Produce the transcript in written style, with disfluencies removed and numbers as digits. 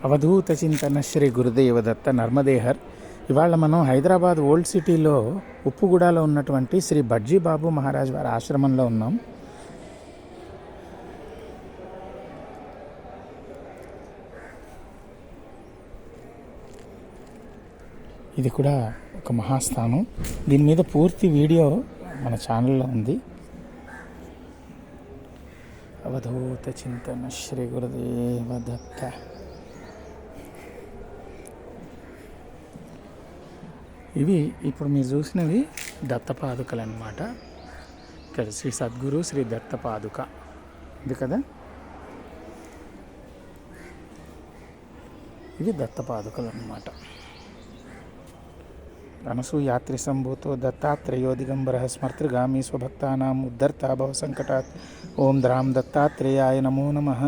అవధూత చింతన శ్రీ గురుదేవదత్త నర్మదేహర్. ఇవాళ మనం హైదరాబాద్ ఓల్డ్ సిటీలో ఉప్పుగూడలో ఉన్నటువంటి శ్రీ బడ్జీ బాబు మహారాజ్ వారి ఆశ్రమంలో ఉన్నాం. ఇది కూడా ఒక మహాస్థానం. దీని మీద పూర్తి వీడియో మన ఛానల్లో ఉంది. అవధూత చింతన శ్రీ గురుదేవదత్త. ఇవి ఇప్పుడు మీరు చూసినవి దత్తపాదుకలు అన్నమాట. ఇక్కడ శ్రీ సద్గురు శ్రీ దత్తపాదుక ఇది కదా. ఇవి దత్తపాదుకలు అన్నమాట. అనసూయాత్రి సంభూతో దత్తాత్రేయో దిగంబర స్మర్తృగామి స్వభక్తానాం ఉద్ధర్తా భవ సంకటాత్. ఓం ద్రాం దత్తాత్రేయాయ నమో నమః.